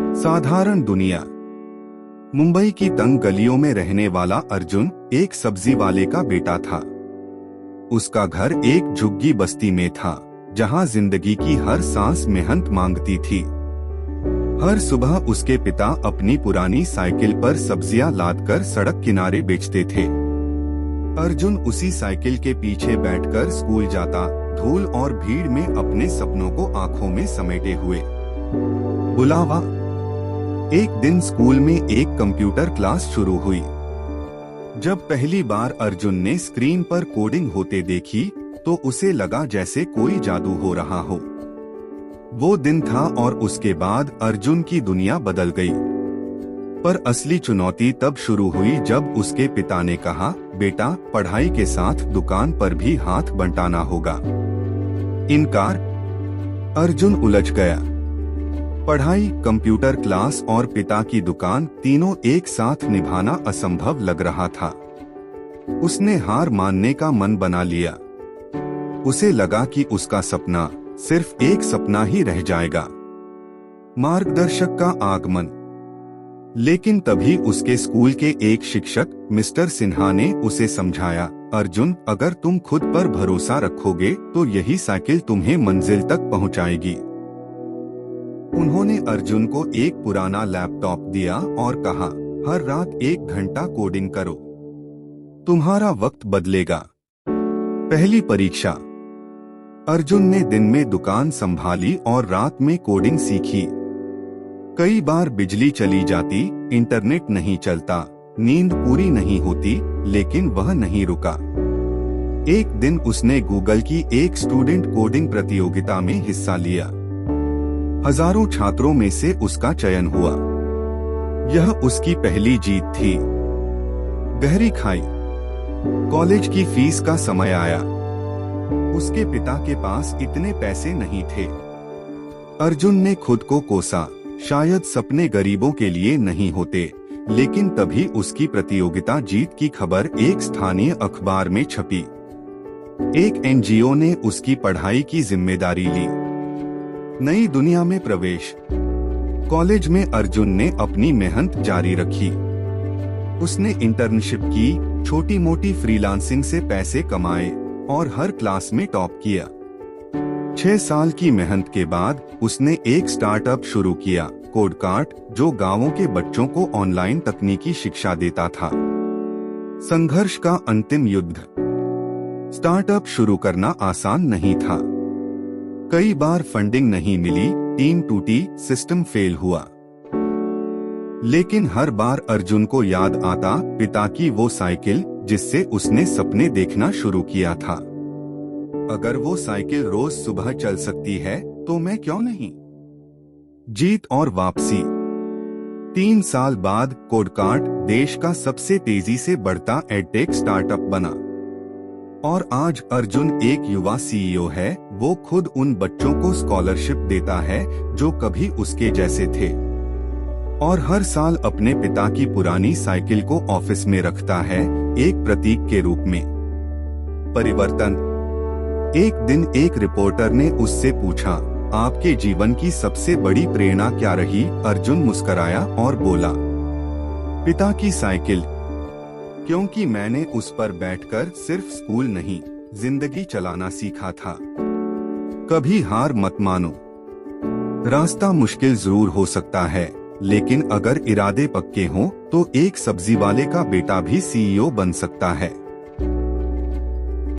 साधारण दुनिया। मुंबई की तंग गलियों में रहने वाला अर्जुन एक सब्जी वाले का बेटा था। उसका घर एक झुग्गी बस्ती में था, जहां जिंदगी की हर सांस मेहनत मांगती थी। हर सुबह उसके पिता अपनी पुरानी साइकिल पर सब्जियां लादकर सड़क किनारे बेचते थे। अर्जुन उसी साइकिल के पीछे बैठकर स्कूल जाता, धूल और भीड़ में अपने सपनों को आंखों में समेटे हुए। बुलावा। एक दिन स्कूल में एक कंप्यूटर क्लास शुरू हुई। जब पहली बार अर्जुन ने स्क्रीन पर कोडिंग होते देखी तो उसे लगा जैसे कोई जादू हो रहा हो। वो दिन था और उसके बाद अर्जुन की दुनिया बदल गई। पर असली चुनौती तब शुरू हुई जब उसके पिता ने कहा, बेटा, पढ़ाई के साथ दुकान पर भी हाथ बंटाना होगा। इनकार। अर्जुन उलझ गया। पढ़ाई, कंप्यूटर क्लास और पिता की दुकान, तीनों एक साथ निभाना असंभव लग रहा था। उसने हार मानने का मन बना लिया। उसे लगा कि उसका सपना सिर्फ एक सपना ही रह जाएगा। मार्गदर्शक का आगमन। लेकिन तभी उसके स्कूल के एक शिक्षक मिस्टर सिन्हा ने उसे समझाया, अर्जुन, अगर तुम खुद पर भरोसा रखोगे तो यही साइकिल तुम्हें मंजिल तक पहुंचाएगी। उन्होंने अर्जुन को एक पुराना लैपटॉप दिया और कहा, हर रात 1 घंटा कोडिंग करो, तुम्हारा वक्त बदलेगा। पहली परीक्षा। अर्जुन ने दिन में दुकान संभाली और रात में कोडिंग सीखी। कई बार बिजली चली जाती, इंटरनेट नहीं चलता, नींद पूरी नहीं होती, लेकिन वह नहीं रुका। एक दिन उसने गूगल की एक स्टूडेंट कोडिंग प्रतियोगिता में हिस्सा लिया। हजारों छात्रों में से उसका चयन हुआ। यह उसकी पहली जीत थी। गहरी खाई। कॉलेज की फीस का समय आया। उसके पिता के पास इतने पैसे नहीं थे। अर्जुन ने खुद को कोसा, शायद सपने गरीबों के लिए नहीं होते। लेकिन तभी उसकी प्रतियोगिता जीत की खबर एक स्थानीय अखबार में छपी। एक एनजीओ ने उसकी पढ़ाई की जिम्मेदारी ली। नई दुनिया में प्रवेश। कॉलेज में अर्जुन ने अपनी मेहनत जारी रखी। उसने इंटर्नशिप की, छोटी मोटी फ्रीलांसिंग से पैसे कमाए और हर क्लास में टॉप किया। 6 साल की मेहनत के बाद उसने एक स्टार्टअप शुरू किया, कोडकार्ट, जो गांवों के बच्चों को ऑनलाइन तकनीकी शिक्षा देता था। संघर्ष का अंतिम युद्ध। स्टार्टअप शुरू करना आसान नहीं था। कई बार फंडिंग नहीं मिली, टीम टूटी, सिस्टम फेल हुआ। लेकिन हर बार अर्जुन को याद आता पिता की वो साइकिल जिससे उसने सपने देखना शुरू किया था। अगर वो साइकिल रोज सुबह चल सकती है तो मैं क्यों नहीं। जीत और वापसी। 3 साल बाद कोडकार्ट देश का सबसे तेजी से बढ़ता एडटेक स्टार्टअप बना। और आज अर्जुन एक युवा सीईओ है। वो खुद उन बच्चों को स्कॉलरशिप देता है जो कभी उसके जैसे थे, और हर साल अपने पिता की पुरानी साइकिल को ऑफिस में रखता है, एक प्रतीक के रूप में। परिवर्तन। एक दिन एक रिपोर्टर ने उससे पूछा, आपके जीवन की सबसे बड़ी प्रेरणा क्या रही? अर्जुन मुस्कराया और बोला, पिता की साइकिल, क्योंकि मैंने उस पर बैठकर सिर्फ स्कूल नहीं, जिंदगी चलाना सीखा था। कभी हार मत मानो। रास्ता मुश्किल जरूर हो सकता है, लेकिन अगर इरादे पक्के हों तो एक सब्जी वाले का बेटा भी सीईओ बन सकता है।